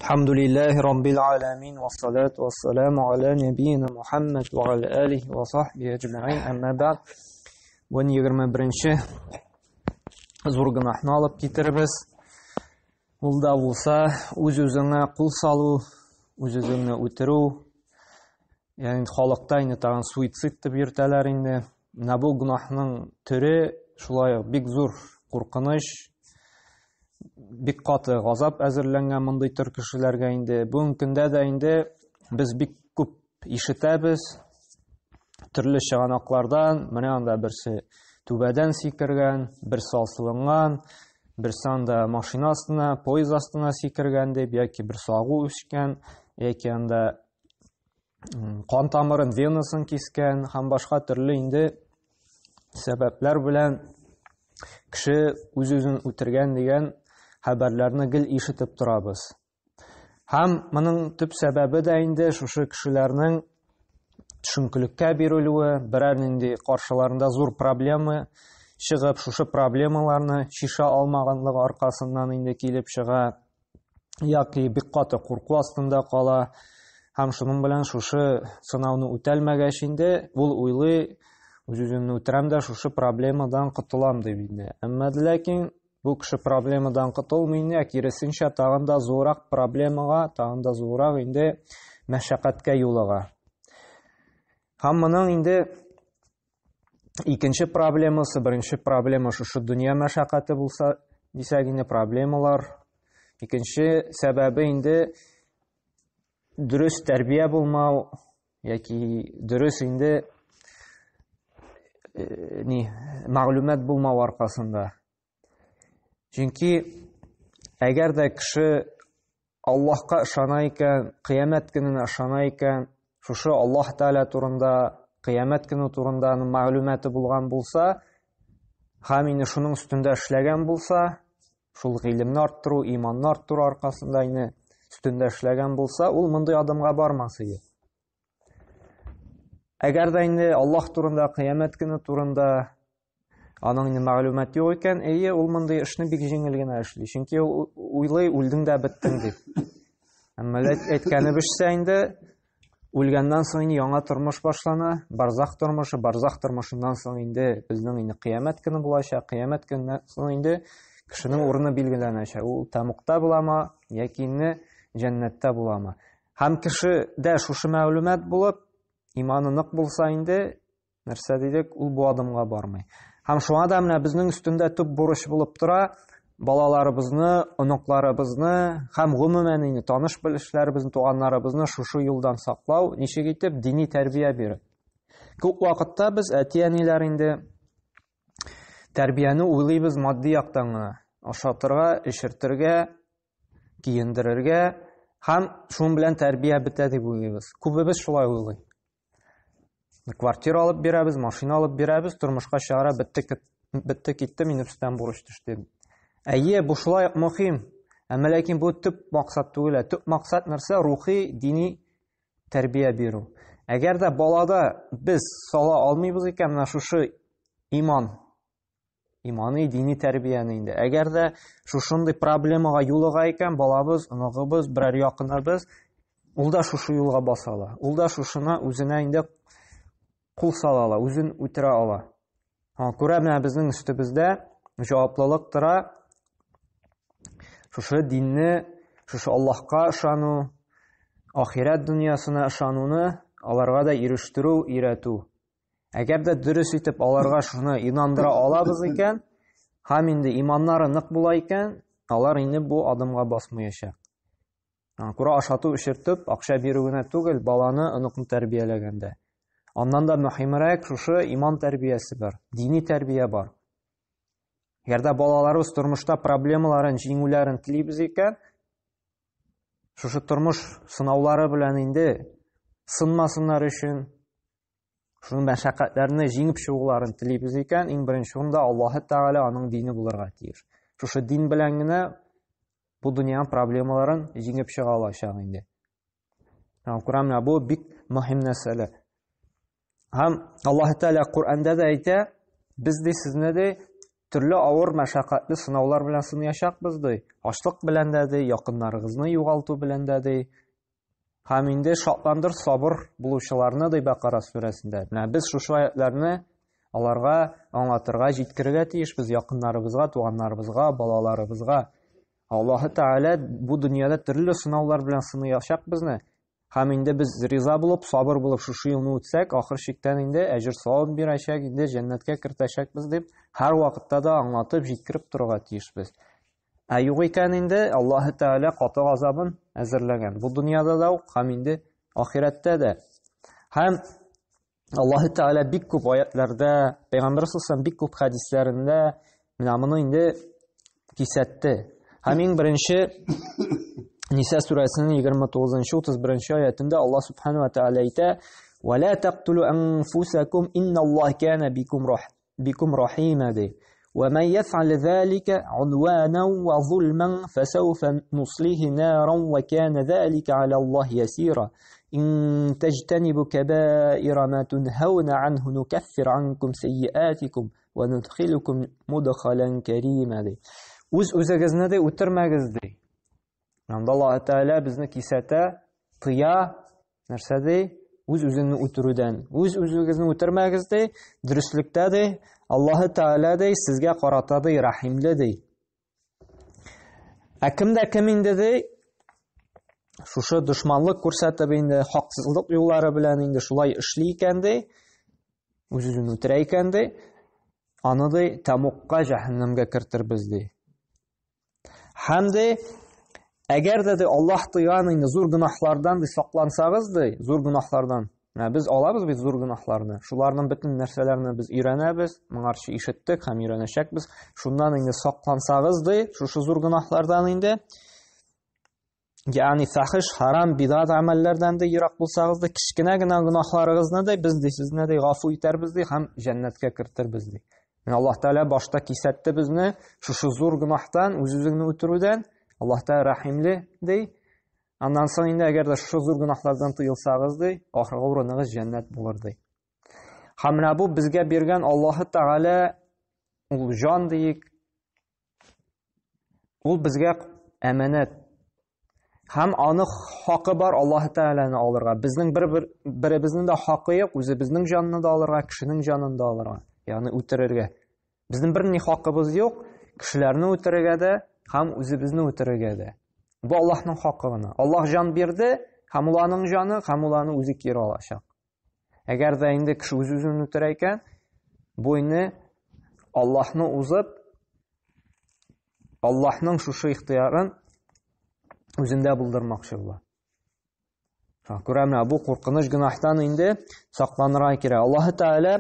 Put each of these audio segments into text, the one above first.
الحمد لله رب العالمين والصلاة والسلام على نبينا محمد وعلى آله وصحبه أجمعين أما بعد 21-ші зор гынахны алып китербез. Ул да булса үз-үзеңә кул салу, үз-үзеңне үтерү, ягъни халыкта инде тагын суицид дип йөртәләр инде. Менә бу гынахның төре шулай бик зур куркыныч, бик каты газап әзерләнгән мондый төр кешеләргә инде. Бүгенге көндә дә инде без бик күп ишетәбез төрле чыганаклардан. Менә анда берсе түбәдән сикергән, берсе асылынган, берсе анда машина астына, поезд астына сикергән дип, яки бер сагу үскән, яки анда кан тамырын, венасын кискән һәм башка төрле инде сәбәпләр белән кеше үз-үзен үтергән дигән хәбәрләрне гел ишетеп торабыз. Һәм моның төп сәбәбе дә инде шушы кешеләрнең төшенкелеккә бирелүе, берәр нинди каршыларында зур проблема чыгып, шушы проблемаларны шиша алмаганлыгы аркасыннан инде килеп чыга, яки бик каты курку астында кала. Һәм шуның белән шушы сынауны үтәлмәгәч инде ул уйлый, үз-үземне үтерәм дә шушы проблемадан котылам дип инде. Әмма ләкин бу кеше проблемадан котылмый инде, киресенчә тагын да зуррак проблемага, тагын да зуррак инде мәшәкатькә юлыга. Һәм моның инде икенче проблемасы, беренче проблема шушы дөнья мәшәкате булса дисәк инде проблемалар. Икенче сәбәбе инде дөрес тәрбия булмау, яки дөрес инде мәгълүмат булмау аркасында. Чөнки әгәр дә кеше Аллаһка ышана икән, кыямәт көненә ышана икән, шушы Аллаһ Тәгалә турында, кыямәт көне турында мәгълүматы булган булса, һәм инде шуның өстендә эшләгән булса, шул гыйлемне арттыру, иманны арттыру аркасында инде өстендә эшләгән булса, ул мондый адымга бармас иде. Әгәр дә инде Аллаһ турында, кыямәт көне турында аның инде мәгълүматы юк икән, ул мондый эшне бик җиңел генә эшли. Чөнки уйлый, үлдең дә беттең дип. Әмма әйткәнебезчә инде үлгәннән соң инде яңа тормыш башлана, барзах тормышы, барзах тормышыннан соң инде безнең инде кыямәт көне булачак, кыямәт көненнән соң инде кешенең урыны билгеләнәчәк. Ул тәмуктә буламы, яки инде җәннәттә буламы. Һәм кеше дә шушы мәгълүмат булып, иманы нык булса инде, нәрсә дидек, ул бу адымга бармый. Һәм шуңа да менә безнең өстендә төп бурыч булып тора, балаларыбызны, оныкларыбызны һәм гомумән инде таныш-белешләребезне, туганнарыбызны шушы юлдан саклау, ничек итеп дини тәрбия биреп. Күп вакытта без әти-әниләр инде тәрбияне уйлыйбыз матди яктан гына. Ашатырга, эчертергә, киендерергә һәм шуның белән тәрбия бетә дип уйлыйбыз. Күбебез шулай уйлый. Квартира алып бирәбез, машина алып бирәбез, тормышка чыгара, бетте китте, минем өстән бурыч төште. Бу шулай мөһим. Әмма ләкин бу төп максат түгел. Төп максат нәрсә? Рухи, дини тәрбия бирү. Әгәр дә балада без сала алмыйбыз икән менә шушы иманы дини тәрбияне инде. Әгәр дә шушындый проблемага юлыга икән балабыз, оныгыбыз, берәр якыныбыз, ул да шушы юлга басала. Ул да шушына үзенә инде кул сала, үзен үтерә ала. Күрә менә безнең өстебездә җаваплылык тора. Шушы динне, шушы Аллаһка ышану, ахират дөньясына ышануны аларга да ирештерү, өйрәтү. Әгәр дә дөрес итеп аларга шуны инандыра алабыз икән, һәм инде иманнары нык була икән, алар инде бу адымга басмаячак. Күрә ашату, эчертеп, акча бирү генә түгел, баланы, оныкны тәрбияләгәндә. Аннан да мөһимрәк шушы иман тәрбиясе бар, дини тәрбия бар. Әгәр дә балаларыбыз тормышта проблемаларын җиңүләрен телибез икән, шушы тормыш сынаулары белән инде сынмасыннар өчен, шуның мәшәкатьләрне җиңеп чыгуларын телибез икән, иң беренче урында Аллаһ Тәгалә аның дине булырга тиеш. Шушы дин белән генә бу дөнья проблемаларын җиңеп чыга алачак инде. Күрәм, бу бик мөһим мәсьәлә. Һәм Аллаһ Тәгалә Куръанда да әйтә, без ди сезне дә төрле авыр мәшәкатьле сынаулар белән сынаячакбыз ди. Ачлык белән дә ди, якыннарыгызны югалту белән дә ди. Һәм инде шатландыр сабыр булучыларны ди Бакара сүрәсендә. Менә без шушы аятларны аларга аңлатырга, җиткерергә тиешбез якыннарыбызга, туганнарыбызга, балаларыбызга. Аллаһы Тәгалә бу дөньяда төрле сынаулар белән сынаячак безне. Һәм инде без риза булып, сабыр булып шушы елны үтсәк, ахыр чиктән инде әҗр савап бирәчәк, инде җәннәткә кертәчәкбез дип һәр вакытта да аңлатып җиткереп торырга тиешбез. Ә юк икән инде Аллаһы Тәгалә каты газабын әзерләгән. Бу дөньяда да ук, һәм инде ахирәттә дә. Һәм Аллаһы Тәгалә бик күп аятларда, Пәйгамбәр саллаллаһу бик күп хәдисләрендә менә моны инде кисәтте. Һәм иң беренче Ниса сүрәсенең 29-31 аятында Аллаһ Субханаһу ва Тәгалә әйтә: "Ва ла тaqtulu anfusakum innallaha kana bikum rahima." Ва ман яф'ал залика удваnan ва зулман фасawfa нуслиhi наран ва kana залика 'ala Аллаһи ясира. إن تجتنبوا كبائر ما تنهون عنه نكفر عنكم سيئاتكم وندخلكم مدخلا كريما. Үз-үзегезне дә үтермәгез ди. Анда Аллаһ Тәгалә безне кисәтә, тыя, нәрсә ди? Үз-үзеңне үтерүдән. Үз-үзегезне үтермәгез ди, дөрестлектә ди. Аллаһ Тәгалә ди сезгә карата ди, рәхимле ди. Ә кем инде ди? Шушы дошманлык күрсәтеп инде, хаксызлык юллары белән инде шулай эшли икән ди, үз-үзен үтерә икән ди, аны ди Тамукка, җәһәннәмгә кертербез ди. Һәм ди, әгәр дә Аллаһ тыйган инде зур гөнаһлардан ди саклансагыз ди, зур гөнаһлардан. Без алабыз бит зур гөнаһларны. Шуларның бөтен нәрсәләрне без өйрәнәбез, моңарчы ишеттек һәм өйрәнәчәкбез. Шуннан инде саклансагыз ди, шушы зур гөнаһлардан инде, ягъни фахиш, харам, бидат амәлләрдән дә ерак булсагыз ди, кичкенә генә гөнаһларыгызны да без ди сезне дә гафу итәрбез ди һәм җәннәткә кертербез ди. Аллаһ Тәгалә башта кисәтте безне шушы зур гөнаһтан, үз-үзеңне үтерүдән. Аллаһ Тәгалә рәхимле ди. Аннан соң инде әгәр дә шушы зур гөнаһлардан тыелсагыз ди, ахыргы урыныгыз җәннәт булыр ди. Һәм менә бу безгә биргән Аллаһы Тәгалә ул җан диек. Ул безгә әманәт. Һәм аны хакы бар Аллаһы Тәгаләне алырга. Безнең беребезнең дә хакы юк, үзебезнең җанны да алырга, кешенең җанын да алырга, ягъни үтерергә. Безнең берни хакыбыз юк, кешеләрне үтерергә дә һәм үзебезне үтерергә дә. Бу Аллаһның хакы гына. Аллаһ җан бирде, һәм ул аның җаны, һәм ул аны үзе кире алачак. Әгәр дә инде кеше үз-үзен үтерә икән, бу инде Аллаһны узып, Аллаһның шушы ихтыярын үзендә булдырмакчы була. Күрәмә, бу куркыныч гөнаһтан инде сакланырга кирәк. Аллаһы Тәгалә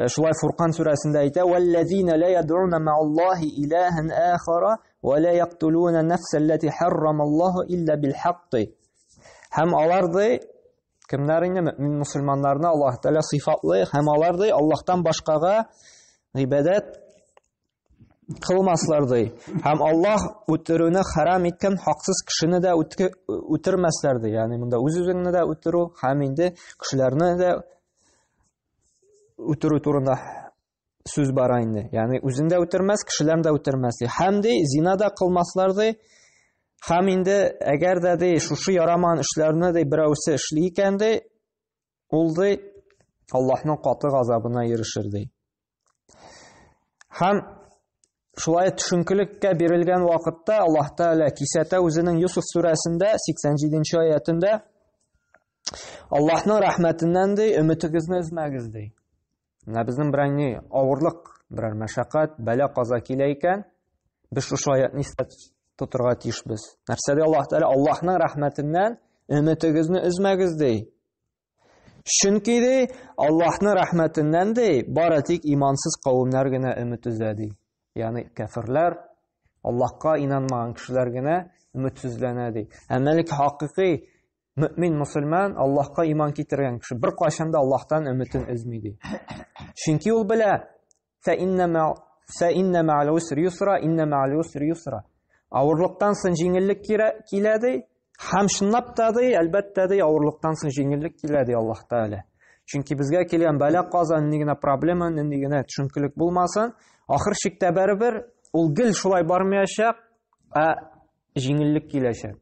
шулай Фуркан сүрәсендә әйтә: "Валлазина ла яд'уна ма'аллаһи илаһан ахара ва ла яqtuluna нафса аллати харрама Аллаһу илля бил-хакки." Һәм алар ди, кемнәр инде мөмин мусульманнарны Аллаһ Тәгалә сыйфатлый, һәм алар ди Аллаһтан башкага гыйбадат кылмаслар ди. Һәм Аллаһ үтерүне харам иткән хаксыз кешене дә үтермәсләр ди. Ягъни монда үз-үзеңне дә үтерү һәм инде кешеләрне дә үтерү турында сүз бара инде. Ягъни үзен дә үтермәс, кешеләрне дә үтермәс ди. Һәм ди зина да кылмаслар ди. Һәм инде әгәр дә ди шушы ярамаган эшләрне ди берәүсе эшли икән ди, ул ди Аллаһның каты газабына ирешер ди. Һәм шулай төшенкелеккә бирелгән вакытта Аллаһ Тәгалә кисәтә үзенең Юсуф сүрәсендә 87-нче аятында: Аллаһның рәхмәтеннән ди өметегезне өзмәгез ди. Менә безнең берәр авырлык, берәр мәшәкать, бәла каза килә икән, без шушы аятны истә тотырга тиешбез. Нәрсә ди Аллаһ Тәгалә? Аллаһның рәхмәтеннән өметегезне өзмәгез ди. Чөнки ди Аллаһның рәхмәтеннән ди бары тик имансыз кавымнар гына өмет үзә ди. Ягъни кафирләр, Аллаһка инанмаган кешеләр генә өметсезләнә ди. Әмәлек хакыйкый мөмин мусульман, Аллаһка иман китергән кеше бер кайчан да Аллаһтан өметен өзми ди. Чөнки ул белә: "Фа инна мa'al usri yusra, инна ma'al usri yusra." Авырлыктан соң җиңеллек килә ди. Һәм чынлап та ди, әлбәттә ди, авырлыктан соң җиңеллек килә ди Аллаһ Тәгалә. Чөнки безгә килгән бәла каза нинди генә проблема, нинди генә төшенкелек булмасын, ахыр чиктә барыбер ул гел шулай бармаячак, җиңеллек киләчәк.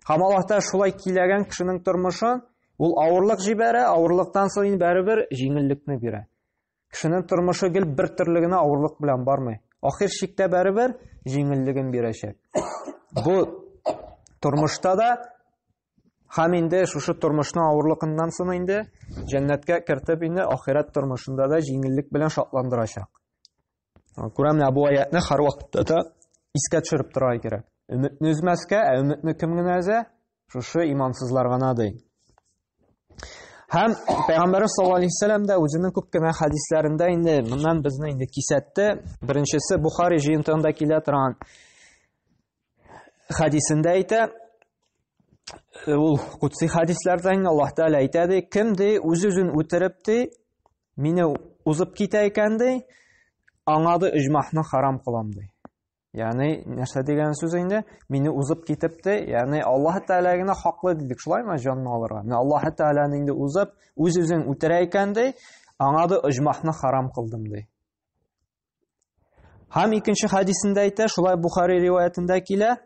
Һәм Аллаһ та шулай киләгән кешенең тормышын ул авырлык җибәрә, авырлыктан соң барыбер җиңеллекне бирә. Кешенең тормышы гел бер төрле генә авырлык белән бармый. Ахыр чиктә барыбер җиңеллеген бирәчәк. Бу тормышта да һәм инде шушы тормышның авырлыгыннан соң инде җәннәткә кертеп инде ахират тормышында да җиңеллек белән шатландырачак. Күрәм, бу аятны һәр вакытта да искә төшереп торырга кирәк. Өметне үзмәскә, өметне кем генә өзә? Шушы имансызлар гына ди. Һәм Пәйгамбәр саллаллаһу алейһи ва сәллям да үзенең күп кенә хәдисләрендә инде моннан безне инде кисәтте. Беренчесе Бухари җыентыгында килә торган хәдисендә әйтә, ул кутси хәдисләрдә Аллаһ Тәала әйтә, кемде үз-үзен үтереп ди, мине узып китә икән ди, аңа да иҗмахны харам кылам ди. Ягъни нәрсә дигән сүз инде? Мине узып китеп ди, ягъни Аллаһ Тәала генә хаклы дидек, шулаймы җанны алырга? Мен Аллаһ Тәаланы инде узып, үз-үзен үтерә икән ди, аңа да иҗмахны харам кылдым ди. Һәм икенче хәдисендә әйтә, шулай Бухари риваятендә килә,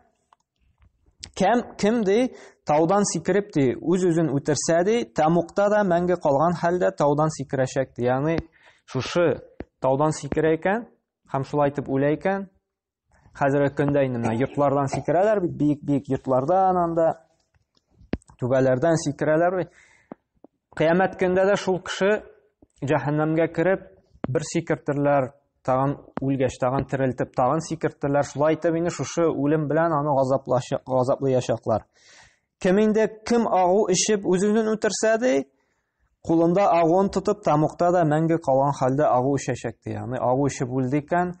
кем ди таудан сикереп ди, үз-үзен үтерсә ди, Тамукта да мәңге калган хәлдә таудан сикерәчәк ди. Ягъни шушы таудан сикерә икән, һәм шулай итеп үлә икән. Хәзерге көндә инде йортлардан сикерәләр, бик йортлардан, анда түбәләрдән сикерәләр. Кыямәт көндә дә шул кеше җәһәннәмгә кереп, бер сикертерләр, тагын үлгәч, тагын терелтеп, тагын сикертерләр. Шулай итеп инде шушы үлем белән аны газаплаячаклар. Кем агу ичеп үзеннән үтерсә ди, кулында агуын тотып, Тамукта да мәңге калган хәлдә агу ичәчәк ди. Ягъни агу ичеп үлде икән,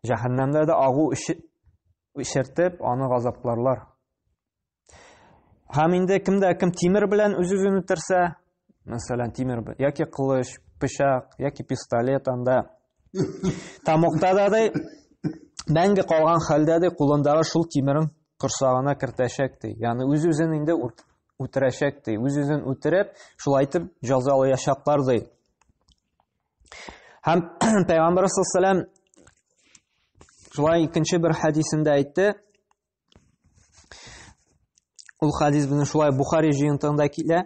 җәһәннәмдә дә агу ичертеп, аны газапларлар. Һәм инде кем тимер белән үз-үзен үтерсә, мәсәлән, тимер яки кылыч, пычак, яки пистолет анда Тамукта да мәңге калган хәлдә ди, кулындагы шул тимерен корсагына кертәчәк ди. Ягъни үз-үзен инде үтерәчәк ди. Үз-үзен үтереп, шулай итеп җәзалаячаклар ди. Һәм Пәйгамбәр саллаллаһу алейһи ва сәллям шулай икенче бер хәдисендә әйтте. Ул хәдис безнең шулай Бухари җыентыгында килә.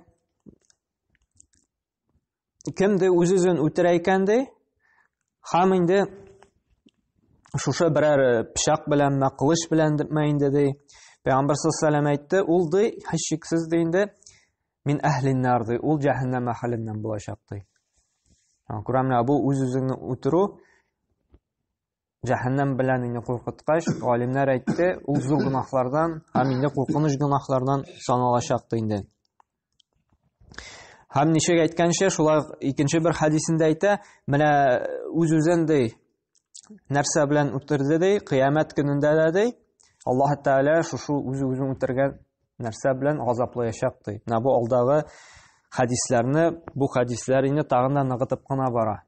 Кемде үз-үзен үтерә икән ди, һәм инде шушы берәр пычак белән, кылыч белән инде ди. Пәйгамбәр саллаллаһу алейһи ва сәллям әйтте, ул ди, һичшиксез ди инде, мин әһлин-нар ди, ул җәһәннәм әһленнән булачак ди. Күрәмне, бу үз-үзеңне үтерү җәһәннәм белән инде куркыткач, галимнәр әйтте, ул зур гөнаһлардан һәм инде куркыныч гөнаһлардан саналачак ди инде. Һәм ничек әйткәнчә, шулай икенче бер хәдисендә әйтә, менә үз-үзен ди, нәрсә белән үтерде ди, кыямәт көнендә дә ди, Аллаһ Тәала шушы үз-үзен үтергән нәрсә белән газаплаячак ди. Менә бу алдагы хәдисләрне, бу хәдисләр инде тагын да ныгытып кына бара.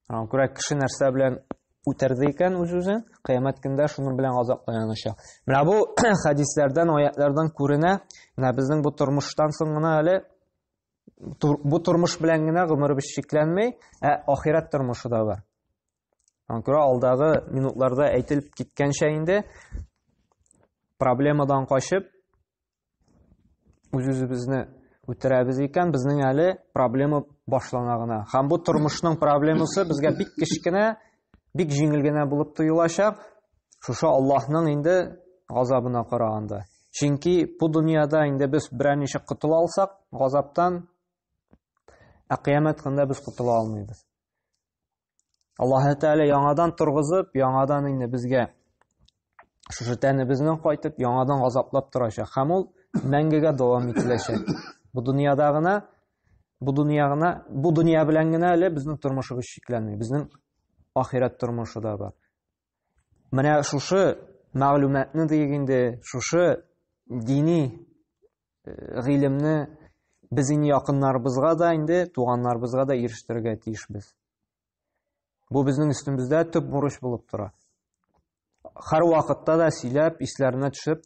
Күрә кеше нәрсә белән үтерде икән үз-үзен, кыямәт көндә шуның белән газапланачак. Менә бу хәдисләрдән, аятлардан күренә, менә безнең бу тормыштан соң гына әле бу тормыш белән генә гомеребез чикләнмәй, ахират тормышы да бар. Күрә алдагы минутларда әйтелеп киткәнчә инде проблемадан качып үз-үзебезне үтерәбез икән, безнең әле проблема башлана гына. Һәм бу тормышның проблемасы безгә бик кечкенә, бик җиңел генә булып тоелачак, шушы Аллаһның инде газабына караганда. Чөнки бу дөньяда инде без берәр ничек котыла алсак газаптан, кыямәт көндә без котыла алмыйбыз. Аллаһ Тәала яңадан тургызып, яңадан инде безгә шушы тәнебезне кайтып, яңадан газаплап торачак. Һәм ул мәңгегә дәвам ителәчәк. Бу дөнья белән генә әле безнең тормышыбыз шикләнмәй. Безнең ахират тормышы да бар. Менә шушы мәгълүматны дигәндә, шушы дини гыйлемне без инде якыннарыбызга да, инде туганнарыбызга да ирештерергә тиешбез. Бу безнең өстебездә төп бурыч булып тора. Һәр вакытта да сөйләп, исләренә төшеп,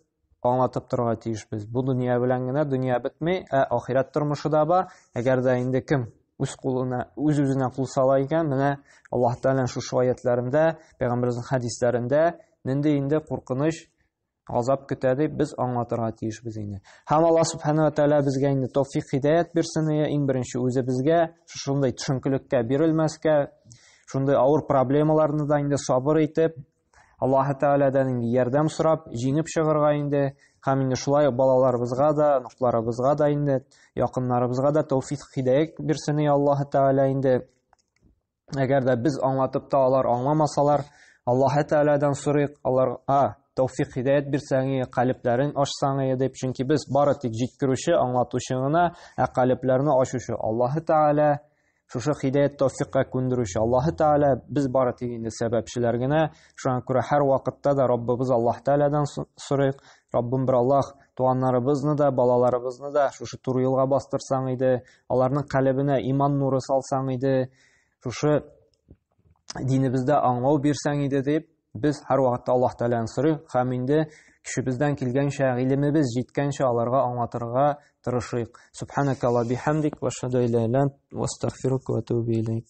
аңлатып торырга тиешбез. Бу дөнья белән генә дөнья бетми, ахират тормышы да бар. Әгәр дә инде кем үз-үзенә кул сала икән, менә Аллаһ Тәгалә шушы аятларында, Пәйгамбәрнең хәдисләрендә нинди инде куркыныч, азап көтә дип без аңлатырга тиешбез инде. Һәм Аллаһ Субханаһу ва Тәгалә безгә инде тawfiq хидаят бирсен, иң беренче үзебезгә, шушындай төшенкелеккә бирелмәскә, шундай авыр проблемаларны да инде сабыр итеп, Аллаһ Тәгаләдән инде ярдәм сорап, җиңеп чыгарга инде, һәм инде шулай балаларыбызга да, ныкларыбызга да инде, якыннарыбызга да тawfiq хидаят бирсен Аллаһ Тәгалә инде. Әгәр дә без аңлатып та алар аңламасалар, Аллаһ Тәгаләдән сорыйк, аларга тawfiq хидаят бирсәң, калепләрен ачсаң дип, чөнки без бары тик җиткерүче, аңлатучы гына, калепләрне ачучы Аллаһ Тәгалә, шушы хидаят тawfiqка күндерүче Аллаһ Тәгалә, без бары тик инде сәбәпчеләр генә. Шуңа күрә һәр вакытта да Раббыбыз Аллаһ Тәгаләдән сорыйк. Раббым бер Аллаһ туганнарыбызны да, балаларыбызны да шушы туры юлга бастырсаң иде, аларның калебенә иман нуры салсаң иде, шушы динебездә аңлау бирсәң иде дип, biz һәр вакытта Аллаһ Тәгаләдән сорыйк, һәм инде кешебездән килгәнчә, гыйлемебез җиткәнчә аларга аңлатырга тырышыйк. Субханака ва бихамдик ва ашһаду ан ла илаха илля ант ва астагфирука ва атубу илейк.